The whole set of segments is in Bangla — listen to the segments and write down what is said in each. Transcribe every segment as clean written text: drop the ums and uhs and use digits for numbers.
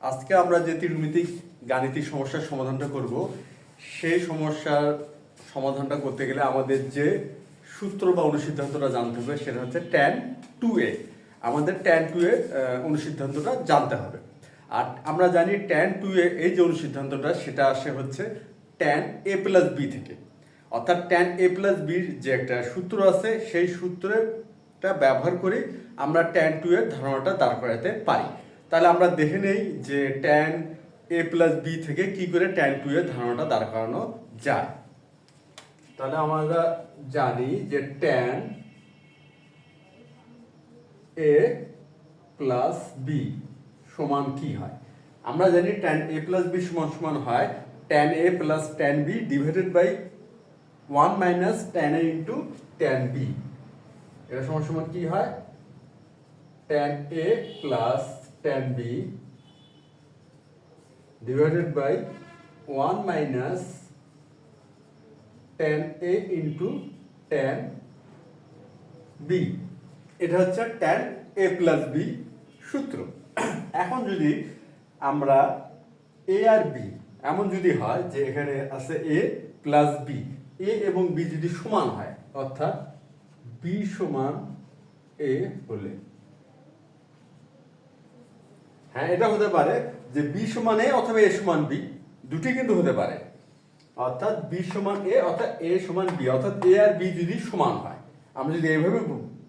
আজকে আমরা যে ত্রিমিতিক গাণিতিক সমস্যার সমাধানটা করব, সেই সমস্যার সমাধানটা করতে গেলে আমাদের যে সূত্র বা অনুসিদ্ধান্তটা জানতে হবে সেটা হচ্ছে tan 2a। আমাদের tan 2a অনুসিদ্ধান্তটা জানতে হবে। আর আমরা জানি tan 2a এই যে অনুসিদ্ধান্তটা সেটা আসে হচ্ছে tan a প্লাস b থেকে, অর্থাৎ tan a প্লাস b যে একটা সূত্র আছে সেই সূত্রটা ব্যবহার করে আমরা tan 2 এর ধারণাটা দাঁড় করাতে পারি। তাহলে আমরা দেখে নেই যে tan a প্লাস b থেকে কি করে tan 2 এর ধারণাটা দাঁড় করানো যায়। তাহলে আমরা জানি যে tan a প্লাস b সমান কি হয়। আমরা জানি tan a প্লাস b সমান সমান হয় tan a plus tan b divided by 1 minus tan a into tan b। এটা সমান সমান কি হয়? tan a plus tan b divided by 1 minus tan a into tan b। এটা হচ্ছে tan a plus b সূত্র। এখন যদি আমরা a আর b এমন যদি হয় যে এখানে আছে a plus b, a এবং b যদি সমান হয়, অর্থাৎ b সমান a হলে, হ্যাঁ এটা হতে পারে যে b সমান a অথবা a সমান b, দুটি কিন্তু হতে পারে। অর্থাৎ b সমান a অর্থাৎ a সমান b, অর্থাৎ a আর b যদি সমান হয়। আমরা যদি এইভাবে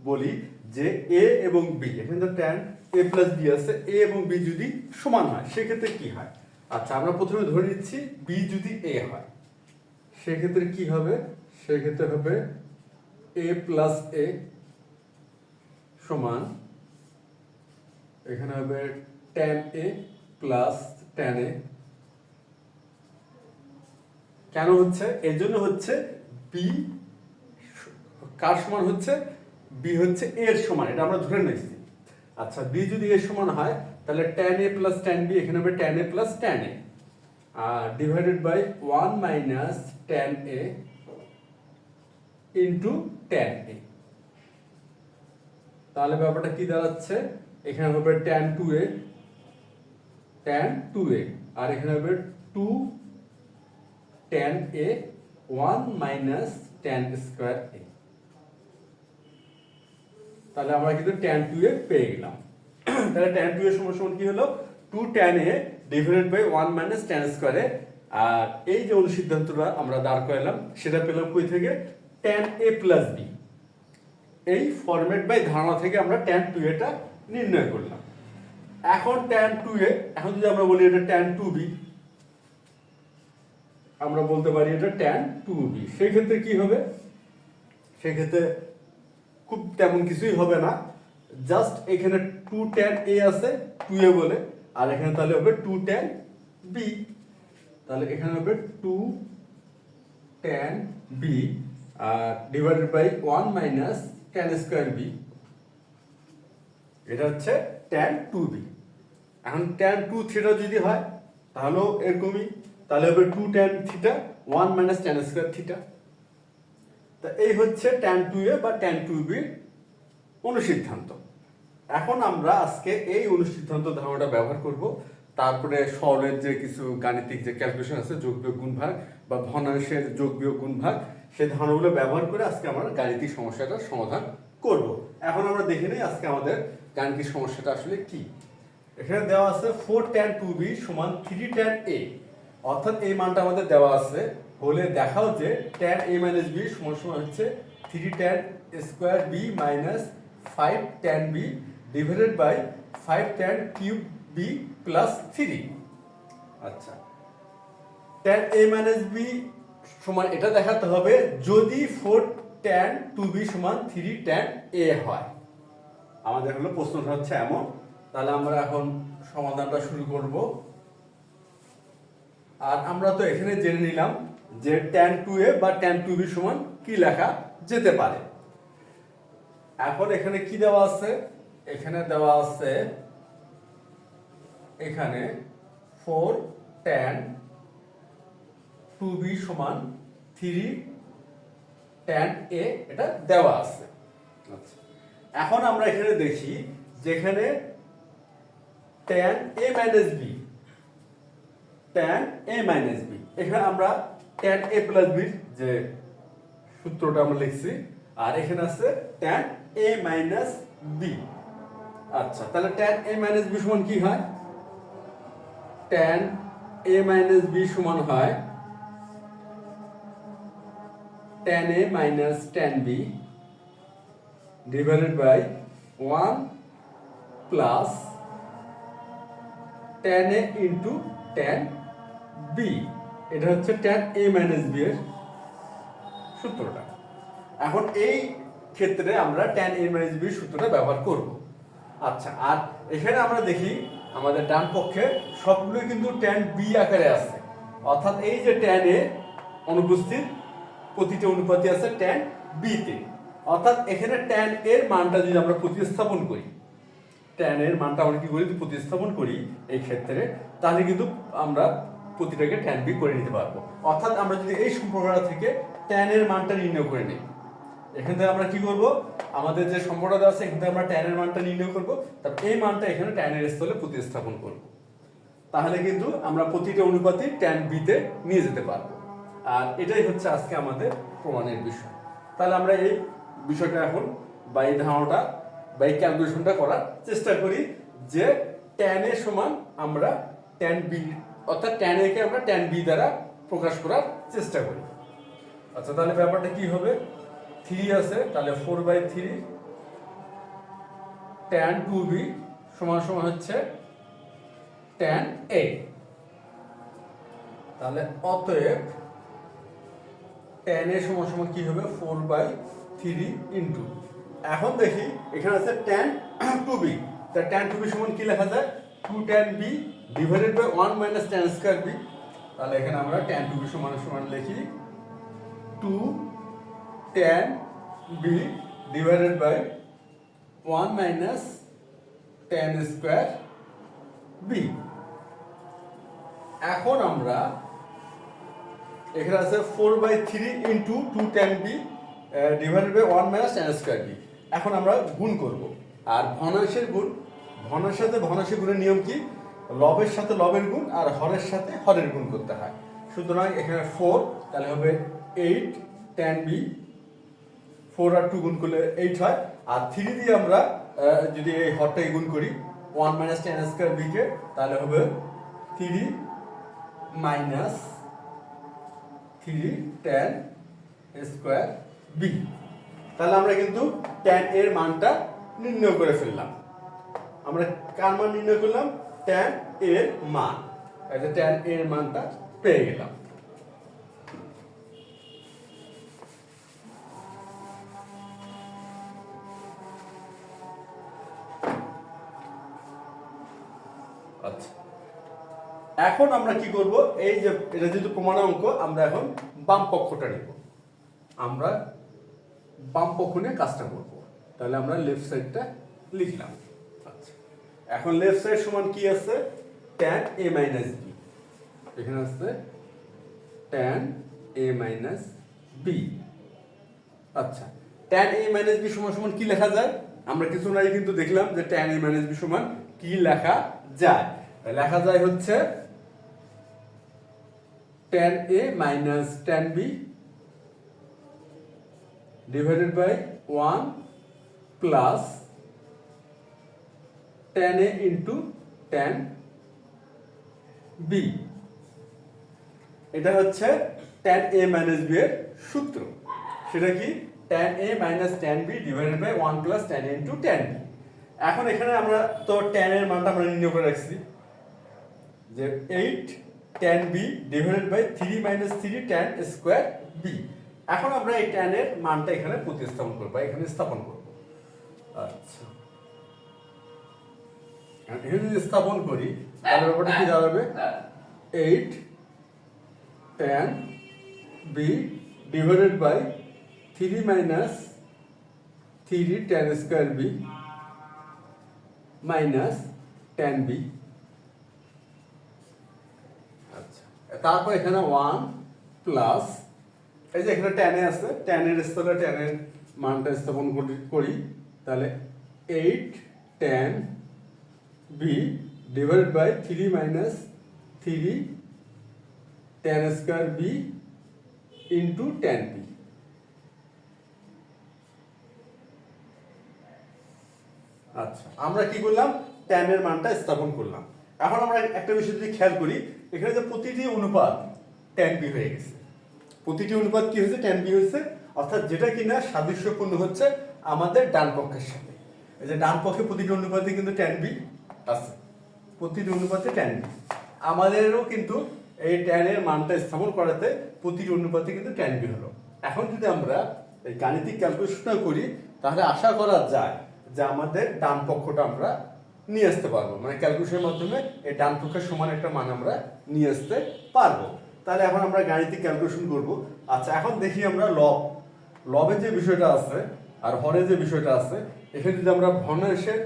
বলি যে a এবং b, এখানে তো tan a প্লাস b আছে, a এবং b যদি সমান হয় সেক্ষেত্রে কি হয়? আচ্ছা, আমরা প্রথমে ধরে নিচ্ছি b যদি a হয়, সেক্ষেত্রে কি হবে? সেক্ষেত্রে হবে a প্লাস a সমান, এখানে হবে tan a plus tan a। কেন হচ্ছে? এর জন্য হচ্ছে b কার সমান হচ্ছে? b হচ্ছে a এর সমান, এটা আমরা ধরে নিয়েছি। আচ্ছা, b যদি a এর সমান হয় তাহলে tan a plus tan b, এখানে হবে tan a plus tan a আর divided by 1 minus tan a into tan a। তাহলে ব্যাপারটা কি দাঁড়াচ্ছে? এখানে হবে tan 2a আর এখানে হবে 2 tan a 1 minus tan square a। তাহলে আমরা কিন্তু tan 2a পেয়ে গেলাম। তাহলে tan 2a সমান সমান কি হলো? 2 tan a divided by 1 minus tan square a। আর এই যে অনুসিদ্ধান্তটা আমরা দাঁড় করালাম সেটা পেলাম কই থেকে? tan a plus b। এই ফরম্যাট বাই ধারণা থেকে আমরা tan 2a টা নির্ণয় করলাম। এখন tan 2a, এখন যদি আমরা বলি এটা tan 2b, আমরা বলতে পারি এটা tan 2b। সেই ক্ষেত্রে কি হবে? সেই ক্ষেত্রে খুব তেমন কিছুই হবে না, জাস্ট এখানে 2 tan a আছে 2a বলে, আর এখানে তাহলে হবে 2 tan b। তাহলে এখানে হবে 2 tan b আর divided by 1 minus tan square b। এটা হচ্ছে tan 2b। এখন tan 2 থিটা যদি হয় তাহলেও এরকমই, তাহলে হবে 2 tan theta 1 minus tan square theta. তা এই হচ্ছে tan 2a বা tan 2b অনুসিদ্ধান্ত। এখন আমরা আজকে এই অনুসিদ্ধান্ত ধারণাটা ব্যবহার করব, তারপরে সরলের যে কিছু গাণিতিক যে ক্যালকুলেশন আছে, যোগ বিয়োগ গুণ ভাগ বা ভগ্নাংশের যোগ বিয়োগ গুণ ভাগ, সেই ধারণাগুলো ব্যবহার করে আজকে আমরা গাণিতিক সমস্যাটার সমাধান করব। এখন আমরা দেখে নিই আজকে আমাদের গাণিতিক সমস্যাটা আসলে কি। এখানে দেওয়া আছে 4 tan 2b সমান 3 tan a, অর্থাৎ এই মানটা আমাদের দেওয়া আছে। হলে দেখাও যে tan a মাইনাস b সমান সমান হচ্ছে 3 tan square b minus 5 tan b divided by 5 tan cube b plus 3। আচ্ছা, tan a মাইনাস b সমান এটা দেখাতে হবে যদি 4 tan 2b সমান 3 tan a হয়। আমাদের হলো প্রশ্নটা হচ্ছে এমন। তাহলে আমরা এখন সমাধানটা শুরু করব। আর আমরা তো এখানে জেনে নিলাম যে tan 2a বা tan 2b সমান কি লেখা যেতে পারে। এখন এখানে কি দেওয়া আছে? এখানে দেওয়া আছে এখানে 4 tan 2b সমান 3 tan a, এটা দেওয়া আছে। আচ্ছা, এখন আমরা এখানে দেখি যেখানে tan a minus b tan a minus b. এখানে আমরা ট্যান এ প্লাস বির যে সূত্রটা আমরা লিখছি, আর এখানে আছে ট্যান এ মাইনাস বি। আচ্ছা, তাহলে ট্যান এ মাইনাস বি সমান কি হয়? ট্যান এ মাইনাস বি সমান হয় tan a minus tan b divided by 1 plus tan a into tan b. এটা হচ্ছে ট্যান এ মাইনাস বি এর সূত্রটা। এখন এই ক্ষেত্রে আমরা ট্যান এ মাইনাস বি সূত্রটা ব্যবহার করব। আচ্ছা, আর এখানে আমরা দেখি আমাদের ডান পক্ষে সবগুলো কিন্তু ট্যান বি আকারে আছে, অর্থাৎ এই যে ট্যান এ অনুপস্থিত, প্রতিটা অনুপাতই আছে ট্যান বি তে। অর্থাৎ এখানে ট্যান এর মানটা যদি আমরা প্রতিস্থাপন করি, ট্যান এর মানটা আমরা কি করি, প্রতিস্থাপন করি এই ক্ষেত্রে, তাহলে কিন্তু আমরা প্রতিটাকে ট্যান বি করে নিতে পারবো। অর্থাৎ আমরা যদি এই সম্পর্কটা থেকে ট্যান এর মানটা নির্ণয় করে নিই, এখান থেকে আমরা কি করব, আমাদের যে সম্পর্কটা আছে এখান থেকে আমরা ট্যান এর মানটা নির্ণয় করব, তারপর এই মানটা এখানে ট্যান এর স্থলে প্রতিস্থাপন করব। তাহলে কিন্তু আমরা প্রতিটা অনুপাতই ট্যান বি তে নিয়ে যেতে পারবো। আর এটাই হচ্ছে আজকে আমাদের প্রমাণের বিষয়। তাহলে আমরা এই বিষয়টা এখন বা এই ধারণাটা বা এই ক্যালকুলেশনটা করার চেষ্টা করি যে ট্যান এ সমান আমরা ট্যান বি, অর্থাৎ ট্যান এ কে আমরা ট্যান বি দ্বারা প্রকাশ করার চেষ্টা করি। আচ্ছা, তাহলে ব্যাপারটা কি হবে, 3 আছে, তাহলে 4/3 ট্যান 2b সমান সমান হচ্ছে ট্যান a। তাহলে অতএব ট্যান a সমান সমান কি হবে, 4/3 ইন্টু, এখন দেখি এখানে আছে ট্যান 2b, তা ট্যান 2b সমান কি লেখা যায়, 2 tan b divided by 1 minus tan square b। তাহলে এখানে আমরা ট্যান 2b সমান সমান লিখি 2 tan b divided by 1 minus tan square b। এখন আমরা এখানে আছে 4/3 into 2 tan b divided by 1 minus tan square b। এখন আমরা গুণ করব, আর ভগ্নাংশের গুণ, ভগ্নাংশের সাথে ভগ্নাংশের গুণের নিয়ম কি, লবের সাথে লবের গুণ আর হরের সাথে হরের গুণ করতে হয়। সুতরাং এখানে 4, তাহলে হবে 8 ট্যান b, 4 আর 2 গুণ করলে 8 হয়, আর 3 দিয়ে আমরা যদি এই হরটাকে গুণ করি 1 মাইনাস ট্যান স্কয়ার b কে, তাহলে হবে 3 মাইনাস 3 ট্যান স্কয়ার b। তাহলে আমরা কিন্তু ট্যান এর মানটা নির্ণয় করে ফেললাম। আমরা কার মান নির্ণয় করলাম, ট্যান এর মান। এই যে ট্যান এর মানটা পেয়ে গেলাম। আচ্ছা, এখন আমরা কি করব, এই যে এটা যেহেতু প্রমাণ অঙ্ক, আমরা এখন বাম পক্ষটা নিব, আমরা বাম পক্ষ নিয়ে কাজটা করব। তাহলে আমরা লেফট সাইডটা লিখলাম। আচ্ছা, এখন লেফট সাইড সমান কি আছে, ট্যান এ মাইনাস বি। এখানে আছে ট্যান এ মাইনাস বি। আচ্ছা, ট্যান এ মাইনাস বি সমান সমান কি লেখা যায়, আমরা কিছু আগে কিন্তু দেখলাম যে ট্যান এ মাইনাস বি সমান কি লেখা যায়। লেখা যায় হচ্ছে tan a minus tan b divided by 1 plus tan a into tan b. এটা হচ্ছে ট্যান এ মাইনাস বি এর সূত্র। সেটা কি, tan a minus tan b divided by 1 plus tan a into tan b. এখন এখানে আমরা তো ট্যান এর মানটা আমরা নির্ণয় করে রাখছি যে 8 tan b divided by 3 minus 3 tan square b. এখন আমরা এই ট্যান এর মানটা এখানে প্রতিস্থাপন করব, এখানে স্থাপন করব। আচ্ছা, এখানে যদি স্থাপন করি তাহলে ব্যাপারটা কি দাঁড়াবে, 8 tan b divided by 3 minus 3 tan square b minus tan b. আচ্ছা, তারপর এখানে 1 প্লাস, এই যে এখানে ট্যান এ আছে, ট্যান এর স্থলে ট্যান এর মানটা স্থাপন করি, তাহলে 8 tan b divided by 3 minus 3 tan square b into tan b. আচ্ছা, আমরা কি করলাম, ট্যান এর মানটা স্থাপন করলাম। এখন আমরা একটা বিষয় যদি খেয়াল করি, এখানে যে প্রতিটি অনুপাত ট্যান বি হয়ে গেছে, প্রতিটি অনুপাত কি হয়েছে, ট্যান বি হয়েছে, অর্থাৎ যেটা কিনা সাদৃশ্যপূর্ণ হচ্ছে আমাদের ডান পক্ষের সাথে। এই যে ডান পক্ষে প্রতিটি অনুপাতে কিন্তু ট্যান বি আছে, প্রতিটি অনুপাতে ট্যান বি। আমাদেরও কিন্তু এই ট্যান এর মানটা স্থাপন করাতে প্রতিটি অনুপাতে কিন্তু ট্যান বি হলো। এখন যদি আমরা এই গাণিতিক ক্যালকুলেশনটা করি, তাহলে আশা করা যায় যে আমাদের ডান পক্ষটা আমরা নিয়ে আসতে পারবো, মানে ক্যালকুলেশনের মাধ্যমে এই ডান পক্ষের সমান একটা মান আমরা নিয়ে আসতে পারবো। তাহলে এখন আমরা গাণিতিক ক্যালকুলেশন করব। আচ্ছা, এখন দেখি আমরা লবের যে বিষয়টা আছে আর হরের যে বিষয়টা আছে, এখানে যদি আমরা ভগ্নাংশের,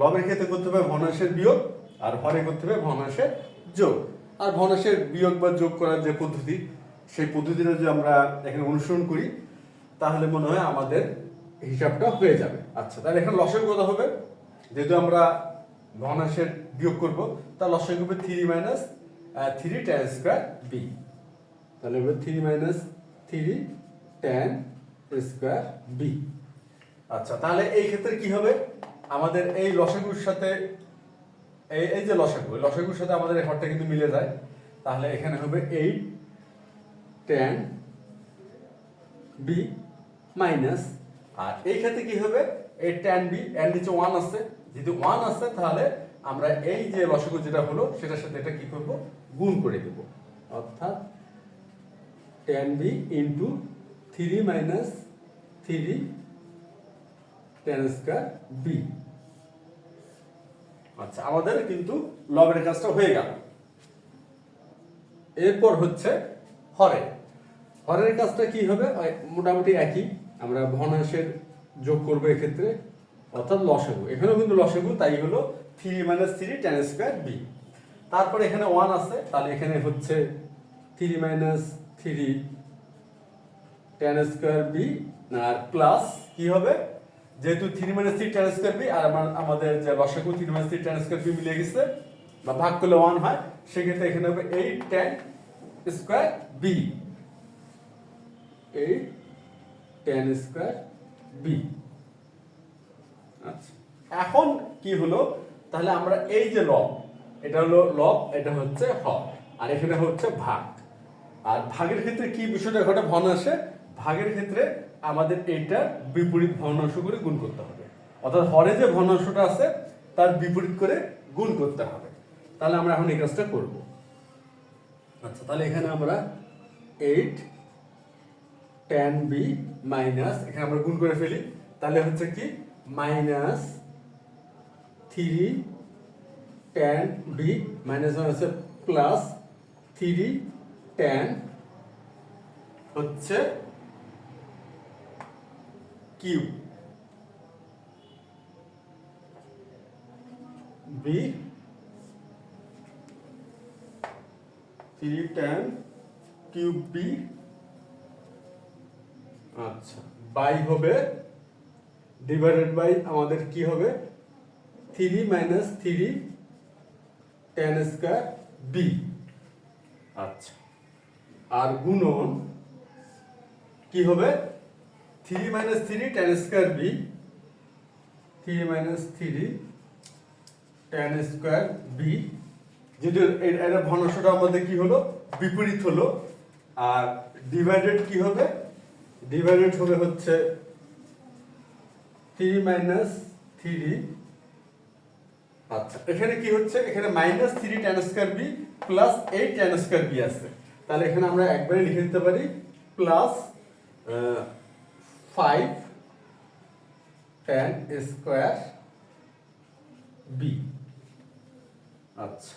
লবের ক্ষেত্রে করতে হবে ভগ্নাংশের বিয়োগ, আর হরে করতে হবে ভগ্নাংশের যোগ। আর ভগ্নাংশের বিয়োগ বা যোগ করার যে পদ্ধতি, সেই পদ্ধতিটা যদি আমরা এখানে অনুসরণ করি, তাহলে মনে হয় আমাদের হিসাবটা হয়ে যাবে। আচ্ছা, তাহলে এখানে লসাগু কত হবে, যেহেতু আমরা ভগ্নাংশের বিয়োগ করব, তার লসাগু হবে 3 মাইনাস 3 ট্যান স্কয়ার বি। তাহলে হবে 3 মাইনাস 3 ট্যান স্কয়ার বি। আচ্ছা, তাহলে এই ক্ষেত্রে কি হবে, আমাদের এই লসাগুর সাথে এই যে লসাগুর সাথে আমাদের এই হরটা কিন্তু মিলে যায়। তাহলে এখানে হবে 8 ট্যান বি মাইনাস, আর এই ক্ষেত্রে কি হবে, এই ট্যান বি এর নিচে 1 আছে, যদি 1 আছে তাহলে আমরা এই যে লসাগু যেটা হলো সেটার সাথে এটা কি করব, গুণ করে দেব, অর্থাৎ tan b into 3 minus 3 tan square b. আচ্ছা, আমাদের কিন্তু লবের কাজটা হয়ে গেল। এরপর হচ্ছে হরের কাজটা কি হবে, মোটামুটি একই, আমরা ভগ্নাংশের যোগ করবো এক্ষেত্রে, অর্থাৎ লসাগু। এখানেও কিন্তু লসাগু, তাই হলো 3 মাইনাস 3 ট্যান স্কয়ার বি। তারপরে এখানে 1 আছে, তাহলে এখানে হচ্ছে 3 মাইনাস 3 ট্যান স্কয়ার বি, আর প্লাস কি হবে, যেহেতু 3 মাইনাস 3 ট্যান স্কয়ার বি আর আমাদের যে লসাগু 3 মাইনাস 3 ট্যান স্কয়ার বি মিলে গেছে, বা ভাগ করলে 1 হয়, সেক্ষেত্রে এখানে হবে 8 tan square b, 8 tan square b. আচ্ছা, এখন কি হলো, তাহলে আমরা এই যে লব, এটা হলো লব, এটা হচ্ছে হর, আর এখানে হচ্ছে ভাগ। আর ভাগের ক্ষেত্রে কি বিষয়টা ঘটে, ভগ্নাংশে ভাগের ক্ষেত্রে আমাদের এইটা বিপরীত ভগ্নাংশ করে গুণ করতে হবে, অর্থাৎ হরে যে ভগ্নাংশটা আছে তার বিপরীত করে গুণ করতে হবে। তাহলে আমরা এখন এই কাজটা করব। আচ্ছা, তাহলে এখানে আমরা 8 ট্যান বি মাইনাস, এখানে আমরা গুণ করে ফেলি, তাহলে হচ্ছে কি মাইনাস 3 ট্যান বি মাইনাস হচ্ছে প্লাস 3 ট্যান হচ্ছে cube b, 3 tan cube b. আচ্ছা, বাই হবে ডিভাইডেড বাই আমাদের কি হবে 3 মাইনাস 3 ট্যান স্কয়ার বি। আচ্ছা, আর গুণন কি হবে 3 minus 3 tan square b, 3 minus 3 tan square b, যেহেতু এর ভগ্নাংশটা আমাদের কি হলো, বিপরীত হলো, আর ডিভাইডেড কি হবে, ডিভাইডেড হবে হচ্ছে 3 মাইনাস 3। আচ্ছা, এখানে কি হচ্ছে, এখানে minus 3 tan square b plus 8 tan square b আছে, তাহলে এখানে আমরা একবারে লিখে দিতে পারি প্লাস 5 ট্যান স্কয়ার বি। আচ্ছা,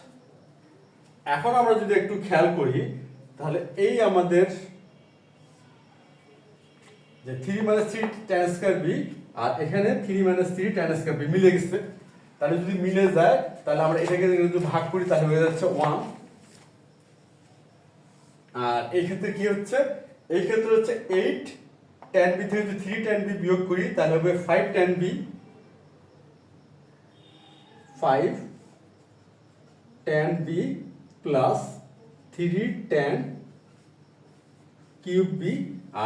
এখন আমরা যদি একটু খেয়াল করি, তাহলে এই আমাদের যে 3 মাইনাস 3 ট্যান স্কয়ার বি আর এখানে 3 মাইনাস 3 ট্যান স্কয়ার বি মিলে গেছে, তাহলে যদি মিলে যায় তাহলে আমরা এটাকে যদি ভাগ করি তাহলে হয়ে যাচ্ছে 1। আর এই ক্ষেত্রে কি হচ্ছে, এই ক্ষেত্রে হচ্ছে 8 ট্যান বি থেকে যদি 3 ট্যান বি বিয়োগ করি তাহলে হবে 5 tan B, 5 tan B plus 3 tan cube B,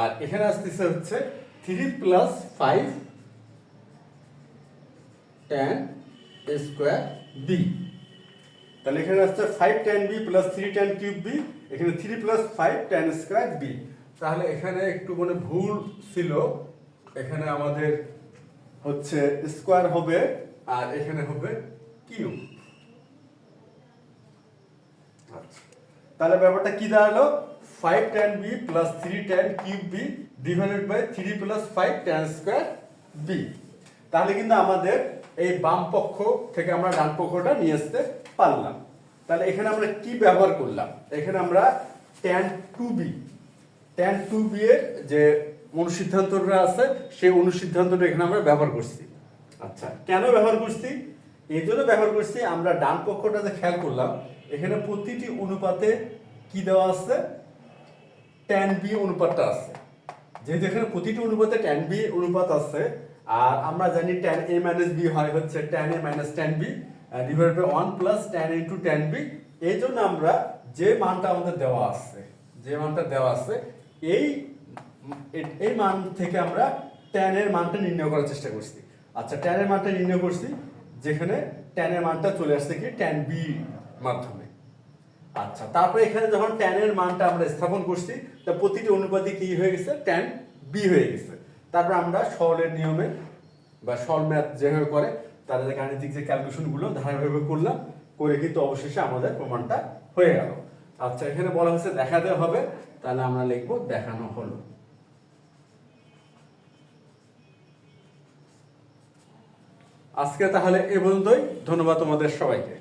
আর এখানে আসতেছে হচ্ছে 3 প্লাস 5 tan স্কোয়ার বি। তাহলে এখানে আসছে 5 tan b plus 3 tan cube b, এখানে 3 প্লাস 5 tan স্কোয়ার বি। তাহলে এখানে একটু মানে ভুল ছিল, এখানে আমাদের হচ্ছে স্কোয়ার হবে আর এখানে হবে কিউব। আচ্ছা, তাহলে ব্যাপারটা কি দাঁড়ালো, 5 tan b plus 3 tan cube b divided by 3 plus 5 tan square b. তাহলে কিন্তু আমাদের এই বাম পক্ষ থেকে আমরা ডান পক্ষটা নিয়ে আসতে পারলাম। তাহলে এখানে আমরা কি ব্যবহার করলাম, এখানে আমরা tan 2b এর যে অনুসিদ্ধান্তটা আছে সেই অনুসিদ্ধান্তটা এখানে আমরা ব্যবহার করছি। আচ্ছা, কেন ব্যবহার করছি, এই জন্য ব্যবহার করছি, আমরা ডান পক্ষটা যে খেয়াল করলাম এখানে প্রতিটি অনুপাতে কি দেওয়া আছে, tan b অনুপাতটা আছে। যেহেতু এখানে প্রতিটি অনুপাতে tan b অনুপাত আছে, আর আমরা জানি tan a মাইনাস b হয় হচ্ছে tan a minus tan b divided by 1 plus tan a into tan b। এই জন্য আমরা যে মানটা আমাদের দেওয়া আছে, এই মান থেকে আমরা tan এর মানটা নির্ণয় করার চেষ্টা করছি। আচ্ছা, tan এর মানটা নির্ণয় করছি, যেখানে tan এর মানটা চলে আসছে কি tan b মাধ্যমে। আচ্ছা, তারপরে এখানে যখন tan এর মানটা আমরা স্থাপন করছি, তা প্রতিটি অনুপাতে কি হয়ে গেছে, tan b হয়ে গেছে। তারপর আমরা সরলের নিয়মে বা সরল ম্যাথ যেভাবে করে তাদের গাণিতিক যে ক্যালকুলেশনগুলো ধারাবাহিকভাবে করলাম, করে কিন্তু অবশেষে আমাদের প্রমাণটা হয়ে গেল। আচ্ছা, এখানে বলা হচ্ছে দেখাতে হবে, তাহলে আমরা লিখবো দেখানো হলো। আজকে তাহলে এ পর্যন্তই, ধন্যবাদ তোমাদের সবাইকে।